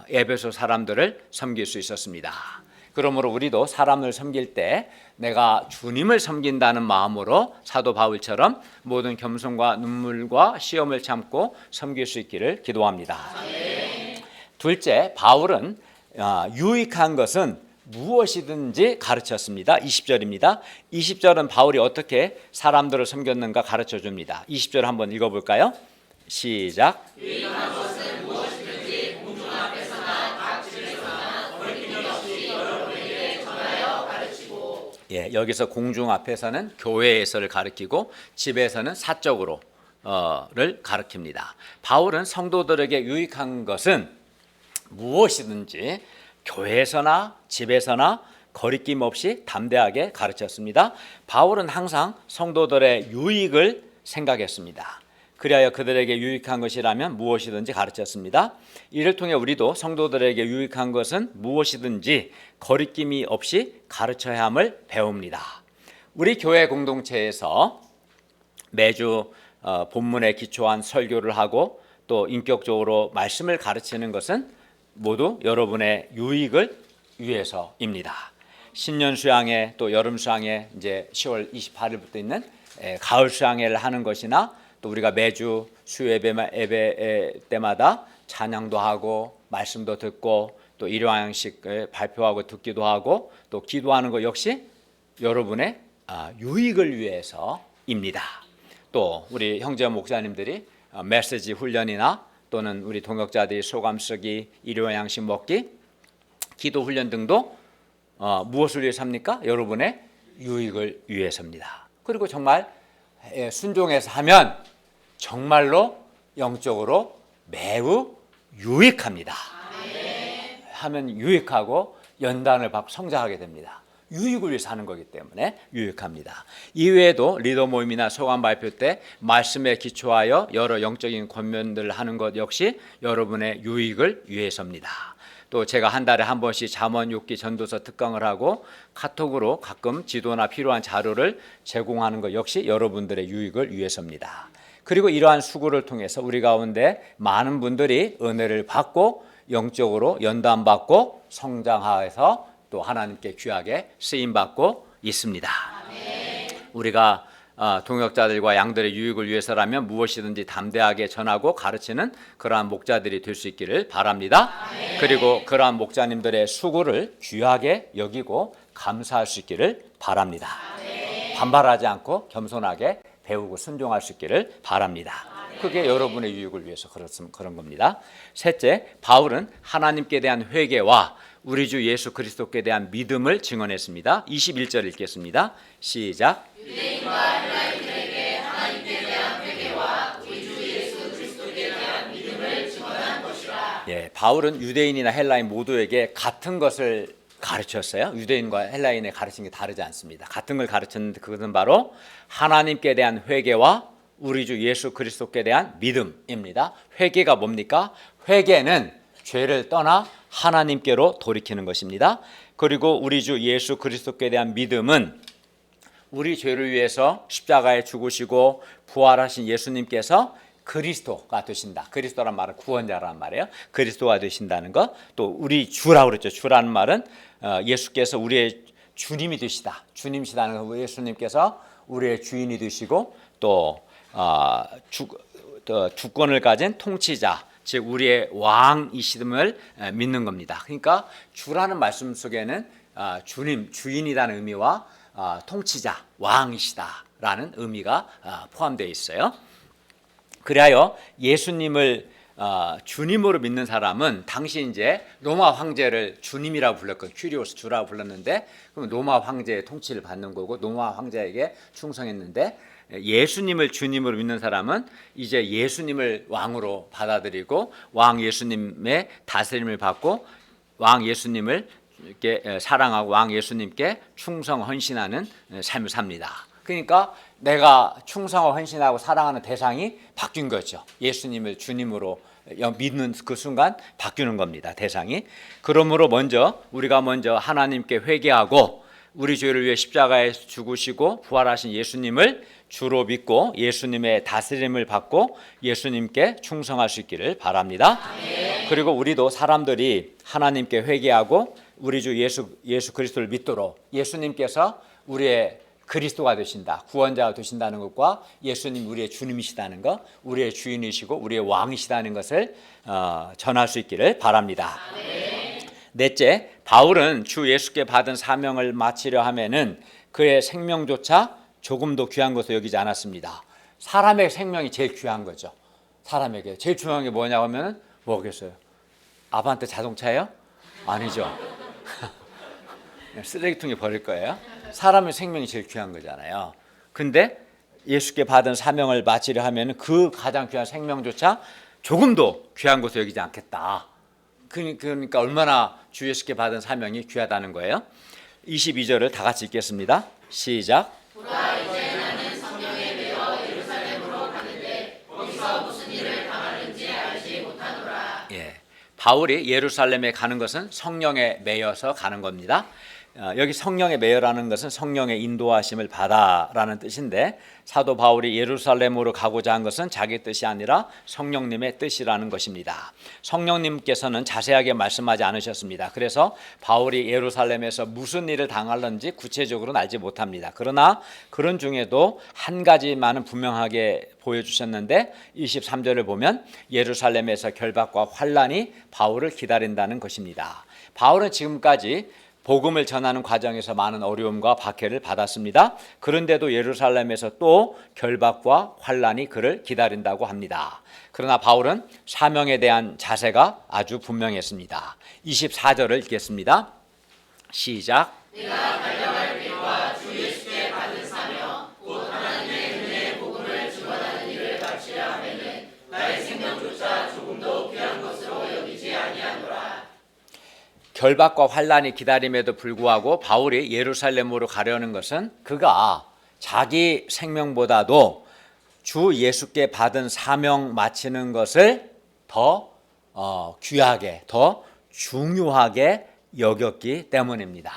에베소 사람들을 섬길 수 있었습니다. 그러므로 우리도 사람을 섬길 때 내가 주님을 섬긴다는 마음으로 사도 바울처럼 모든 겸손과 눈물과 시험을 참고 섬길 수 있기를 기도합니다. 둘째, 바울은 유익한 것은 무엇이든지 가르쳤습니다. 20절입니다. 20절은 바울이 어떻게 사람들을 섬겼는가 가르쳐 줍니다. 20절 한번 읽어볼까요? 시작. 유익한 것은 무엇이든지 공중 앞에서나 각 집에서나 거리낌 없이 여러분에게 전하여 가르치고. 여기서 공중 앞에서는 교회에서를 가르치고 집에서는 사적으로를 가르칩니다. 바울은 성도들에게 유익한 것은 무엇이든지 교회에서나 집에서나 거리낌 없이 담대하게 가르쳤습니다. 바울은 항상 성도들의 유익을 생각했습니다. 그리하여 그들에게 유익한 것이라면 무엇이든지 가르쳤습니다. 이를 통해 우리도 성도들에게 유익한 것은 무엇이든지 거리낌이 없이 가르쳐야 함을 배웁니다. 우리 교회 공동체에서 매주 본문에 기초한 설교를 하고 또 인격적으로 말씀을 가르치는 것은 모두 여러분의 유익을 위해서입니다. 신년 수양회 또 여름 수양회 이제 10월 28일부터 있는 가을 수양회를 하는 것이나 또 우리가 매주 수요예배 때마다 찬양도 하고 말씀도 듣고 또 일요양식을 발표하고 듣기도 하고 또 기도하는 것 역시 여러분의 유익을 위해서입니다. 또 우리 형제 목사님들이 메시지 훈련이나 또는 우리 동역자들이 소감 쓰기, 일요 양식 먹기, 기도 훈련 등도 무엇을 위해서 합니까? 여러분의 유익을 위해서입니다. 그리고 정말 순종해서 하면 정말로 영적으로 매우 유익합니다. 하면 유익하고 연단을 받고 성장하게 됩니다. 유익을 위해서 하는 거기 때문에 유익합니다. 이외에도 리더 모임이나 소감 발표 때 말씀에 기초하여 여러 영적인 권면들을 하는 것 역시 여러분의 유익을 위해서입니다. 또 제가 한 달에 한 번씩 잠언 욥기 전도서 특강을 하고 카톡으로 가끔 지도나 필요한 자료를 제공하는 것 역시 여러분들의 유익을 위해서입니다. 그리고 이러한 수고를 통해서 우리 가운데 많은 분들이 은혜를 받고 영적으로 연단받고 성장하여서 또 하나님께 귀하게 쓰임받고 있습니다. 우리가 동역자들과 양들의 유익을 위해서라면 무엇이든지 담대하게 전하고 가르치는 그러한 목자들이 될 수 있기를 바랍니다. 그리고 그러한 목자님들의 수고를 귀하게 여기고 감사할 수 있기를 바랍니다. 반발하지 않고 겸손하게 배우고 순종할 수 있기를 바랍니다. 그게 여러분의 유익을 위해서 그런 겁니다. 셋째, 바울은 하나님께 대한 회개와 우리 주 예수 그리스도께 대한 믿음을 증언했습니다. 21절 읽겠습니다. 시작. 유대인과 헬라인들에게 하나님께 대한 회개와 우리 주 예수 그리스도께 대한 믿음을 증언한 것이라. 예, 바울은 유대인이나 헬라인 모두에게 같은 것을 가르쳤어요. 유대인과 헬라인의 가르친 게 다르지 않습니다. 같은 걸 가르쳤는데 그것은 바로 하나님께 대한 회개와 우리 주 예수 그리스도께 대한 믿음입니다. 회개가 뭡니까? 회개는 죄를 떠나 하나님께로 돌이키는 것입니다. 그리고 우리 주 예수 그리스도께 대한 믿음은 우리 죄를 위해서 십자가에 죽으시고 부활하신 예수님께서 그리스도가 되신다. 그리스도란 말은 구원자라는 말이에요. 그리스도가 되신다는 것. 또 우리 주라고 그랬죠. 주라는 말은 예수께서 우리의 주님이 되시다. 주님이시다는 것. 예수님께서 우리의 주인이 되시고 또 주권을 가진 통치자, 즉 우리의 왕이심을 믿는 겁니다. 그러니까 주라는 말씀 속에는 주님, 주인이라는 의미와 통치자, 왕이시다라는 의미가 포함되어 있어요. 그리하여 예수님을 주님으로 믿는 사람은 당시 이제 로마 황제를 주님이라고 불렀거든요. 큐리오스 주라고 불렀는데 그럼 로마 황제의 통치를 받는 거고 로마 황제에게 충성했는데 예수님을 주님으로 믿는 사람은 이제 예수님을 왕으로 받아들이고 왕 예수님의 다스림을 받고 왕 예수님을 이렇게 사랑하고 왕 예수님께 충성 헌신하는 삶을 삽니다. 그러니까 내가 충성하고 헌신하고 사랑하는 대상이 바뀐 거죠. 예수님을 주님으로 믿는 그 순간 바뀌는 겁니다. 대상이. 그러므로 우리가 먼저 하나님께 회개하고 우리 죄를 위해 십자가에 죽으시고 부활하신 예수님을 주로 믿고 예수님의 다스림을 받고 예수님께 충성할 수 있기를 바랍니다. 아멘. 그리고 우리도 사람들이 하나님께 회개하고 우리 주 예수 그리스도를 믿도록 예수님께서 우리의 그리스도가 되신다. 구원자가 되신다는 것과 예수님 우리의 주님이시다는 것, 우리의 주인이시고 우리의 왕이시다는 것을 전할 수 있기를 바랍니다. 아멘. 넷째, 바울은 주 예수께 받은 사명을 마치려 하면은 그의 생명조차 조금도 귀한 것으로 여기지 않았습니다. 사람의 생명이 제일 귀한 거죠. 사람에게 제일 중요한 게 뭐냐고 하면 뭐겠어요? 아반떼 자동차예요? 아니죠. 쓰레기통에 버릴 거예요. 사람의 생명이 제일 귀한 거잖아요. 근데 예수께 받은 사명을 마치려 하면 그 가장 귀한 생명조차 조금도 귀한 것으로 여기지 않겠다. 그러니까 얼마나 주 예수께 받은 사명이 귀하다는 거예요. 22절을 다 같이 읽겠습니다. 시작. 보라, 이제 나는 성령에 매여 예루살렘으로 가는데 거기서 무슨 일을 당하는지 알지 못하노라. 예, 바울이 예루살렘에 가는 것은 성령에 매여서 가는 겁니다. 여기 성령의 매여라는 것은 성령의 인도하심을 받아라는 뜻인데 사도 바울이 예루살렘으로 가고자 한 것은 자기 뜻이 아니라 성령님의 뜻이라는 것입니다. 성령님께서는 자세하게 말씀하지 않으셨습니다. 그래서 바울이 예루살렘에서 무슨 일을 당할는지 구체적으로는 알지 못합니다. 그러나 그런 중에도 한 가지만은 분명하게 보여주셨는데 23절을 보면 예루살렘에서 결박과 환란이 바울을 기다린다는 것입니다. 바울은 지금까지 복음을 전하는 과정에서 많은 어려움과 박해를 받았습니다. 그런데도 예루살렘에서 또 결박과 환란이 그를 기다린다고 합니다. 그러나 바울은 사명에 대한 자세가 아주 분명했습니다. 24절을 읽겠습니다. 시작. 내가 달려갈 길과 주 예수께 받은 사명 곧 하나님의 은혜의 복음을 증언하는 일을 마치려 하면은 나의 생명조차 조금도 귀한 것으로 여기지 아니하노라. 결박과 환란이 기다림에도 불구하고 바울이 예루살렘으로 가려는 것은 그가 자기 생명보다도 주 예수께 받은 사명 마치는 것을 더 귀하게, 더 중요하게 여겼기 때문입니다.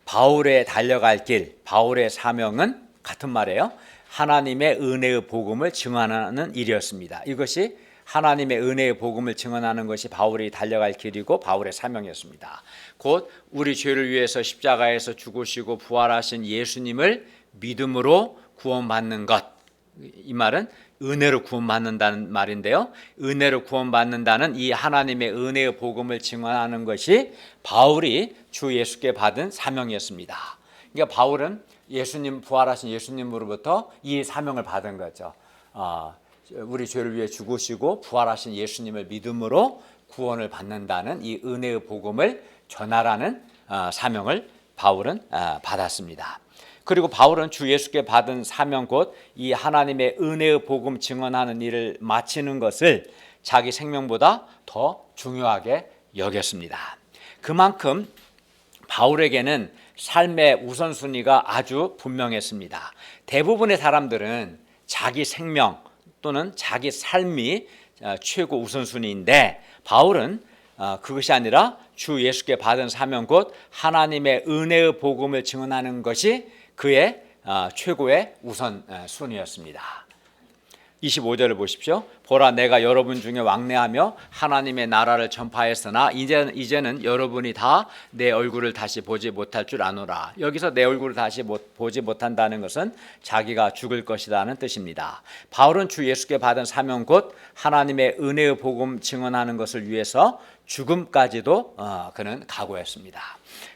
바울의 달려갈 길, 바울의 사명은 같은 말이에요. 하나님의 은혜의 복음을 증언하는 일이었습니다. 이것이 하나님의 은혜의 복음을 증언하는 것이 바울이 달려갈 길이고 바울의 사명이었습니다. 곧 우리 죄를 위해서 십자가에서 죽으시고 부활하신 예수님을 믿음으로 구원받는 것. 이 말은 은혜로 구원받는다는 말인데요. 은혜로 구원받는다는 이 하나님의 은혜의 복음을 증언하는 것이 바울이 주 예수께 받은 사명이었습니다. 그러니까 바울은 예수님 부활하신 예수님으로부터 이 사명을 받은 거죠. 우리 죄를 위해 죽으시고 부활하신 예수님을 믿음으로 구원을 받는다는 이 은혜의 복음을 전하라는 사명을 바울은 받았습니다. 그리고 바울은 주 예수께 받은 사명 곧 이 하나님의 은혜의 복음 증언하는 일을 마치는 것을 자기 생명보다 더 중요하게 여겼습니다. 그만큼 바울에게는 삶의 우선순위가 아주 분명했습니다. 대부분의 사람들은 자기 생명 또는 자기 삶이 최고 우선순위인데 바울은 그것이 아니라 주 예수께 받은 사명 곧 하나님의 은혜의 복음을 증언하는 것이 그의 최고의 우선순위였습니다. 25절을 보십시오. 보라 내가 여러분 중에 왕래하며 하나님의 나라를 전파했으나 이제는 여러분이 다 내 얼굴을 다시 보지 못할 줄 아노라. 여기서 내 얼굴을 다시 보지 못한다는 것은 자기가 죽을 것이라는 뜻입니다. 바울은 주 예수께 받은 사명 곧 하나님의 은혜의 복음 증언하는 것을 위해서 죽음까지도 그는 각오했습니다.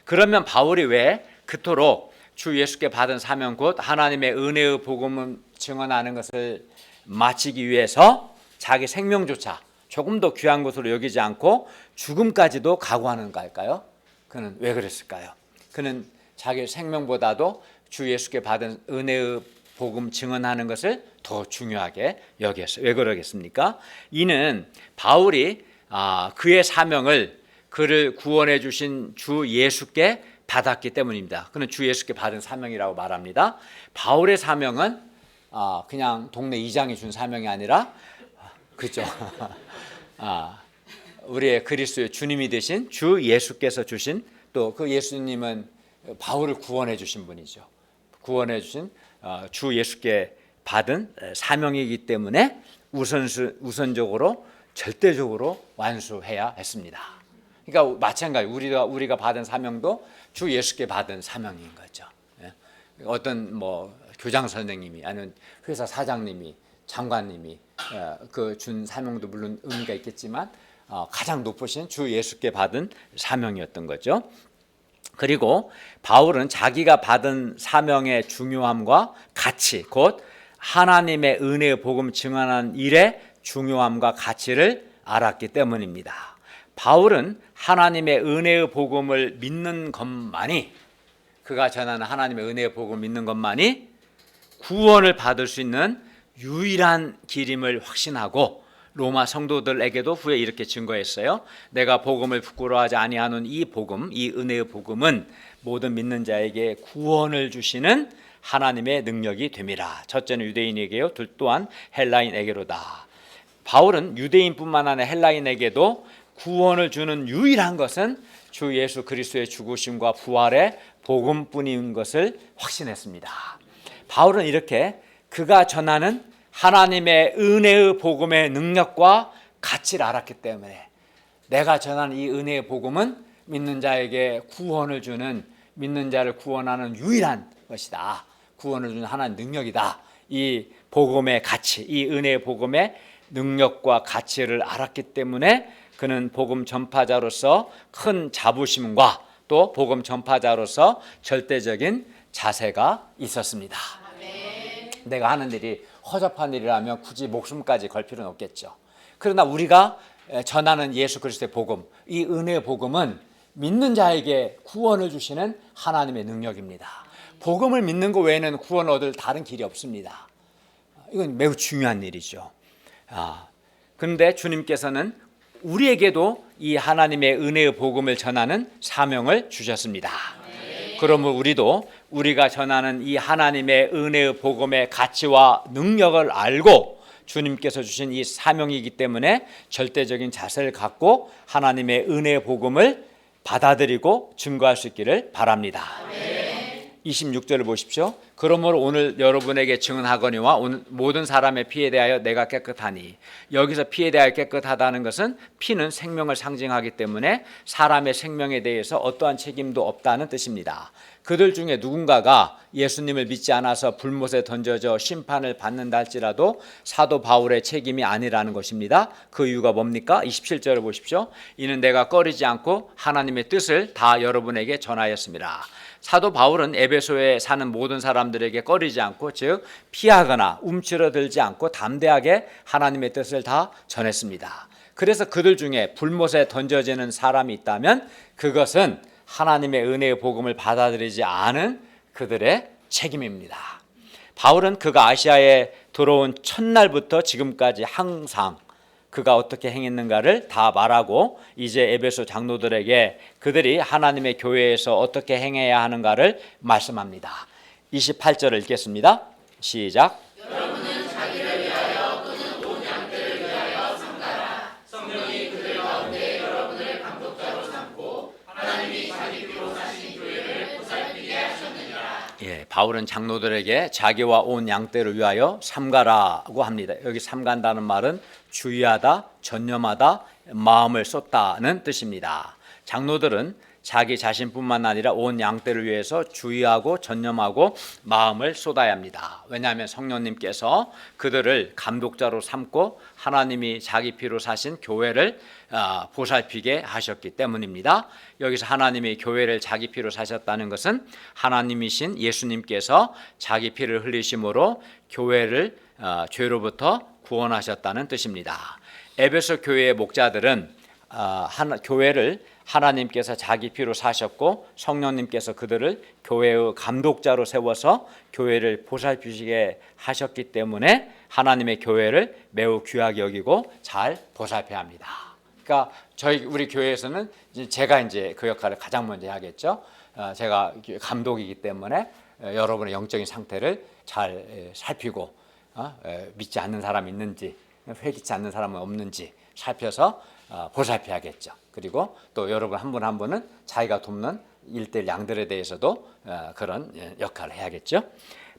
그러면 바울이 왜 그토록 주 예수께 받은 사명 곧 하나님의 은혜의 복음을 증언하는 것을 마치기 위해서 자기 생명조차 조금 더 귀한 것으로 여기지 않고 죽음까지도 각오하는 걸까요? 그는 왜 그랬을까요? 그는 자기 생명보다도 주 예수께 받은 은혜의 복음 증언하는 것을 더 중요하게 여겼어요. 왜 그러겠습니까? 이는 바울이 그의 사명을 그를 구원해 주신 주 예수께 받았기 때문입니다. 그는 주 예수께 받은 사명이라고 말합니다. 바울의 사명은 그냥 동네 이장이 준 사명이 아니라 그죠? 우리의 그리스도의 주님이 되신 주 예수께서 주신 또 그 예수님은 바울을 구원해 주신 분이죠. 구원해 주신 주 예수께 받은 사명이기 때문에 우선적으로 절대적으로 완수해야 했습니다. 그러니까 마찬가지 우리가 받은 사명도 주 예수께 받은 사명인 거죠. 어떤 교장 선생님이 아니면 회사 사장님이 장관님이 그 준 사명도 물론 의미가 있겠지만 가장 높으신 주 예수께 받은 사명이었던 거죠. 그리고 바울은 자기가 받은 사명의 중요함과 가치 곧 하나님의 은혜의 복음 증언하는 일의 중요함과 가치를 알았기 때문입니다. 바울은 하나님의 은혜의 복음을 믿는 것만이 그가 전하는 하나님의 은혜의 복음을 믿는 것만이 구원을 받을 수 있는 유일한 길임을 확신하고 로마 성도들에게도 후에 이렇게 증거했어요. 내가 복음을 부끄러워하지 아니하는 이 복음, 이 은혜의 복음은 모든 믿는 자에게 구원을 주시는 하나님의 능력이 됨이라. 첫째는 유대인에게요, 둘 또한 헬라인에게로다. 바울은 유대인뿐만 아니라 헬라인에게도 구원을 주는 유일한 것은 주 예수 그리스도의 죽으심과 부활의 복음뿐인 것을 확신했습니다. 바울은 이렇게 그가 전하는 하나님의 은혜의 복음의 능력과 가치를 알았기 때문에 내가 전하는 이 은혜의 복음은 믿는 자에게 구원을 주는 믿는 자를 구원하는 유일한 것이다. 구원을 주는 하나님의 능력이다. 이 복음의 가치, 이 은혜의 복음의 능력과 가치를 알았기 때문에 그는 복음 전파자로서 큰 자부심과 또 복음 전파자로서 절대적인 자세가 있었습니다. 내가 하는 일이 허접한 일이라면 굳이 목숨까지 걸 필요는 없겠죠. 그러나 우리가 전하는 예수 그리스도의 복음, 이 은혜의 복음은 믿는 자에게 구원을 주시는 하나님의 능력입니다. 복음을 믿는 것 외에는 구원을 얻을 다른 길이 없습니다. 이건 매우 중요한 일이죠. 그런데 주님께서는 우리에게도 이 하나님의 은혜의 복음을 전하는 사명을 주셨습니다. 그러면 우리가 전하는 이 하나님의 은혜의 복음의 가치와 능력을 알고 주님께서 주신 이 사명이기 때문에 절대적인 자세를 갖고 하나님의 은혜의 복음을 받아들이고 증거할 수 있기를 바랍니다. 26절을 보십시오. 그러므로 오늘 여러분에게 증언하거니와 모든 사람의 피에 대하여 내가 깨끗하니. 여기서 피에 대하여 깨끗하다는 것은 피는 생명을 상징하기 때문에 사람의 생명에 대해서 어떠한 책임도 없다는 뜻입니다. 그들 중에 누군가가 예수님을 믿지 않아서 불못에 던져져 심판을 받는다 할지라도 사도 바울의 책임이 아니라는 것입니다. 그 이유가 뭡니까? 27절을 보십시오. 이는 내가 꺼리지 않고 하나님의 뜻을 다 여러분에게 전하였습니다. 사도 바울은 에베소에 사는 모든 사람들에게 꺼리지 않고, 즉 피하거나 움츠러들지 않고 담대하게 하나님의 뜻을 다 전했습니다. 그래서 그들 중에 불못에 던져지는 사람이 있다면 그것은 하나님의 은혜의 복음을 받아들이지 않은 그들의 책임입니다. 바울은 그가 아시아에 들어온 첫날부터 지금까지 항상 그가 어떻게 행했는가를 다 말하고 이제 에베소 장로들에게 그들이 하나님의 교회에서 어떻게 행해야 하는가를 말씀합니다. 28절을 읽겠습니다. 시작. 여러분은 자기를 위하여 또는 온 양떼를 위하여 삼가라. 성령이 그들 가운데 여러분을 감독자로 삼고 하나님이 자기 피로 사신 교회를 보살피게 하셨느니라. 예, 바울은 장로들에게 자기와 온 양떼를 위하여 삼가라고 합니다. 여기 삼간다는 말은 주의하다, 전념하다, 마음을 쏟다는 뜻입니다. 장로들은 자기 자신뿐만 아니라 온 양떼를 위해서 주의하고 전념하고 마음을 쏟아야 합니다. 왜냐하면 성령님께서 그들을 감독자로 삼고 하나님이 자기 피로 사신 교회를 보살피게 하셨기 때문입니다. 여기서 하나님이 교회를 자기 피로 사셨다는 것은 하나님이신 예수님께서 자기 피를 흘리심으로 교회를 죄로부터 구원하셨다는 뜻입니다. 에베소 교회의 목자들은 교회를 하나님께서 자기 피로 사셨고 성령님께서 그들을 교회의 감독자로 세워서 교회를 보살피시게 하셨기 때문에 하나님의 교회를 매우 귀하게 여기고 잘 보살펴야 합니다. 그러니까 우리 교회에서는 제가 이제 그 역할을 가장 먼저 하겠죠. 제가 감독이기 때문에 여러분의 영적인 상태를 잘 살피고 믿지 않는 사람이 있는지 회개치 않는 사람은 없는지 살펴서 보살펴야겠죠. 그리고 또 여러분 한 분 한 분은 자기가 돕는 일대일 양들에 대해서도 그런 역할을 해야겠죠.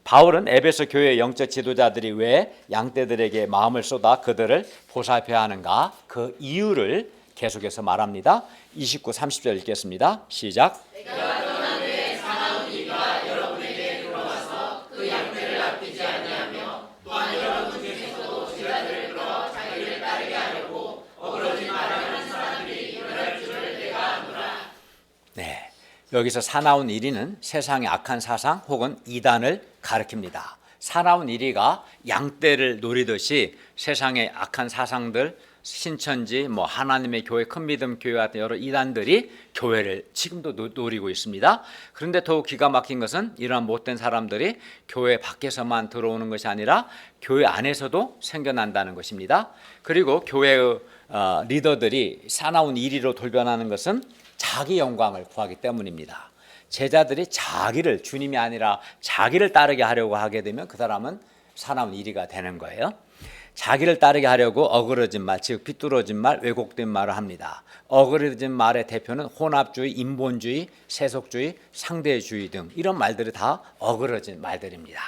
바울은 에베소 교회의 영적 지도자들이 왜 양떼들에게 마음을 쏟아 그들을 보살펴야 하는가 그 이유를 계속해서 말합니다. 29, 30절 읽겠습니다. 시작. 내가 떠난 후에 사나운 이가 여러분에게 들어와서 그 양떼를 아끼지 아니하며 또한 여러분 중에서도 제자들을 끌어 자기를 따르게 하려고 어그러지 말하는 사람들이 일어날 줄을 내가 아노라. 네, 여기서 사나운 이리는 세상의 악한 사상 혹은 이단을 가리킵니다. 사나운 이리가 양떼를 노리듯이 세상의 악한 사상들, 신천지, 하나님의 교회, 큰 믿음 교회 같은 여러 이단들이 교회를 지금도 노리고 있습니다. 그런데 더욱 기가 막힌 것은 이러한 못된 사람들이 교회 밖에서만 들어오는 것이 아니라 교회 안에서도 생겨난다는 것입니다. 그리고 교회의 리더들이 사나운 이리로 돌변하는 것은 자기 영광을 구하기 때문입니다. 제자들이 자기를 주님이 아니라 자기를 따르게 하려고 하게 되면 그 사람은 사나운 이리가 되는 거예요. 자기를 따르게 하려고 어그러진 말, 즉 비뚤어진 말, 왜곡된 말을 합니다. 어그러진 말의 대표는 혼합주의, 인본주의, 세속주의, 상대주의 등 이런 말들이 다 어그러진 말들입니다.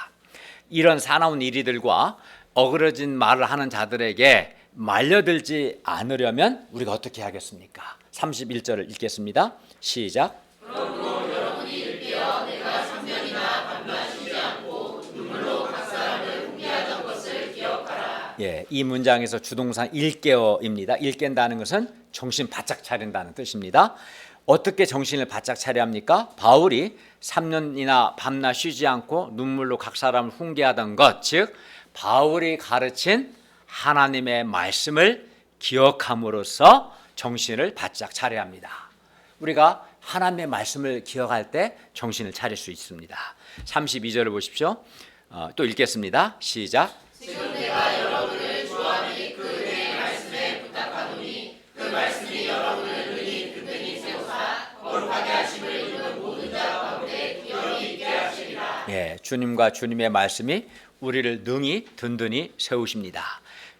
이런 사나운 이리들과 어그러진 말을 하는 자들에게 말려들지 않으려면 우리가 어떻게 하겠습니까? 31절을 읽겠습니다. 시작. 그러므로 여러분이 일비어 내가 3년이나 밤낮 쉬지 않고 눈물로 각 사람을 훈계하던 것을 기억하라. 예, 이 문장에서 주동사 일깨어입니다. 일깬다는 것은 정신 바짝 차린다는 뜻입니다. 어떻게 정신을 바짝 차려야 합니까? 바울이 3년이나 밤낮 쉬지 않고 눈물로 각 사람을 훈계하던 것, 즉 바울이 가르친 하나님의 말씀을 기억함으로써 정신을 바짝 차려야 합니다. 우리가 하나님의 말씀을 기억할 때 정신을 차릴 수 있습니다. 32절을 보십시오. 또 읽겠습니다. 시작. 지금 내가 여러분을 좋아하니 그 은혜의 말씀에 부탁하노니 그 말씀이 여러분을 능히 든든히 세우사 거룩하게 하심을 입은 모든 자 가운데 기억이 있게 하시리라. 예, 주님과 주님의 말씀이 우리를 능히 든든히 세우십니다.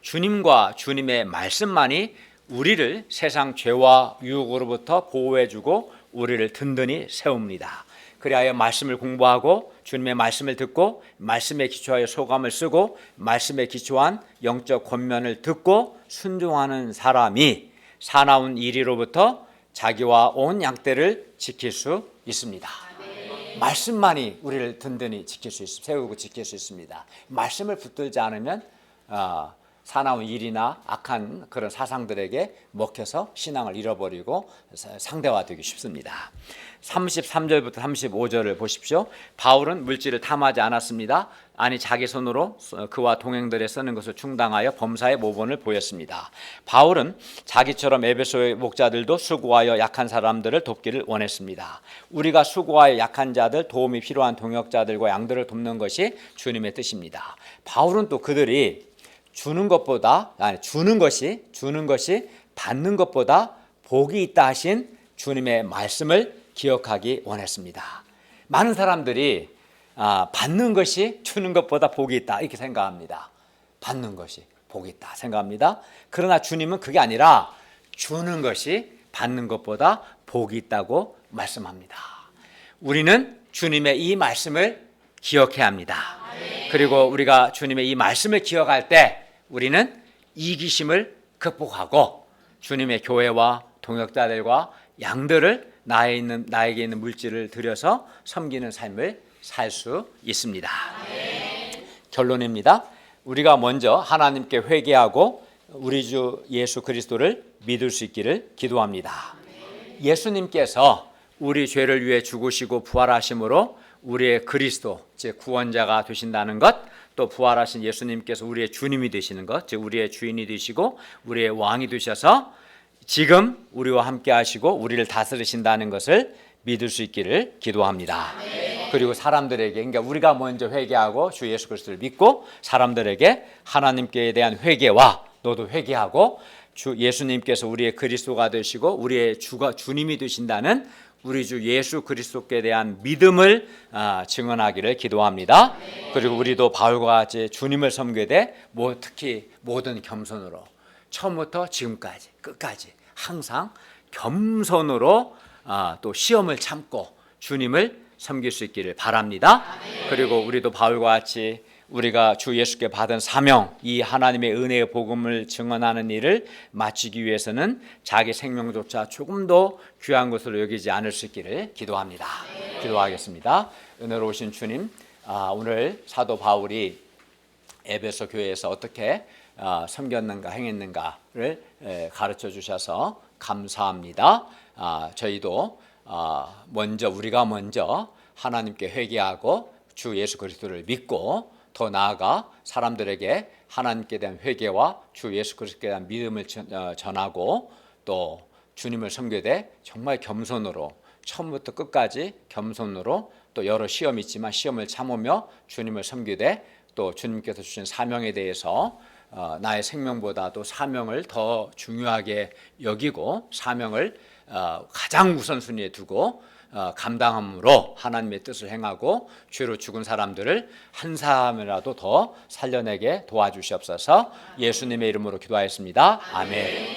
주님과 주님의 말씀만이 우리를 세상 죄와 유혹으로부터 보호해주고 우리를 든든히 세웁니다. 그리하여 말씀을 공부하고 주님의 말씀을 듣고 말씀에 기초하여 소감을 쓰고 말씀에 기초한 영적 권면을 듣고 순종하는 사람이 사나운 이리로부터 자기와 온 양떼를 지킬 수 있습니다. 말씀만이 우리를 든든히 세우고 지킬 수 있습니다. 말씀을 붙들지 않으면 사나운 일이나 악한 그런 사상들에게 먹혀서 신앙을 잃어버리고 상대화되기 쉽습니다. 33절부터 35절을 보십시오. 바울은 물질을 탐하지 않았습니다. 아니 자기 손으로 그와 동행들에 쓰는 것을 충당하여 범사의 모본을 보였습니다. 바울은 자기처럼 에베소의 목자들도 수고하여 약한 사람들을 돕기를 원했습니다. 우리가 수고하여 약한 자들, 도움이 필요한 동역자들과 양들을 돕는 것이 주님의 뜻입니다. 바울은 또 그들이 주는 것이 받는 것보다 복이 있다 하신 주님의 말씀을 기억하기 원했습니다. 많은 사람들이 받는 것이 주는 것보다 복이 있다 이렇게 생각합니다. 받는 것이 복이 있다 생각합니다. 그러나 주님은 그게 아니라 주는 것이 받는 것보다 복이 있다고 말씀합니다. 우리는 주님의 이 말씀을 기억해야 합니다. 그리고 우리가 주님의 이 말씀을 기억할 때 우리는 이기심을 극복하고 주님의 교회와 동역자들과 양들을 나에게 있는 물질을 들여서 섬기는 삶을 살 수 있습니다. 결론입니다. 우리가 먼저 하나님께 회개하고 우리 주 예수 그리스도를 믿을 수 있기를 기도합니다. 예수님께서 우리 죄를 위해 죽으시고 부활하심으로 우리의 그리스도, 즉 구원자가 되신다는 것, 또 부활하신 예수님께서 우리의 주님이 되시는 것, 즉 우리의 주인이 되시고 우리의 왕이 되셔서 지금 우리와 함께 하시고 우리를 다스리신다는 것을 믿을 수 있기를 기도합니다. 그리고 사람들에게, 그러니까 우리가 먼저 회개하고 주 예수 그리스도를 믿고 사람들에게 하나님께 대한 회개와 너도 회개하고 주 예수님께서 우리의 그리스도가 되시고 우리의 주님이 되신다는 우리 주 예수 그리스도께 대한 믿음을 증언하기를 기도합니다. 그리고 우리도 바울과 같이 주님을 섬기되 특히 모든 겸손으로 처음부터 지금까지 끝까지 항상 겸손으로 또 시험을 참고 주님을 섬길 수 있기를 바랍니다. 그리고 우리도 바울과 같이 우리가 주 예수께 받은 사명, 이 하나님의 은혜의 복음을 증언하는 일을 마치기 위해서는 자기 생명조차 조금도 귀한 것으로 여기지 않을 수 있기를 기도합니다. 기도하겠습니다. 은혜로우신 주님, 오늘 사도 바울이 에베소 교회에서 어떻게 섬겼는가 행했는가를 가르쳐 주셔서 감사합니다. 저희도 우리가 먼저 하나님께 회개하고 주 예수 그리스도를 믿고 더 나아가 사람들에게 하나님께 대한 회개와 주 예수 그리스도에 대한 믿음을 전하고 또 주님을 섬기되 정말 겸손으로 처음부터 끝까지 겸손으로 또 여러 시험이 있지만 시험을 참으며 주님을 섬기되 또 주님께서 주신 사명에 대해서 나의 생명보다도 사명을 더 중요하게 여기고 사명을 가장 우선순위에 두고 감당함으로 하나님의 뜻을 행하고 죄로 죽은 사람들을 한 사람이라도 더 살려내게 도와주시옵소서. 예수님의 이름으로 기도하였습니다. 아멘.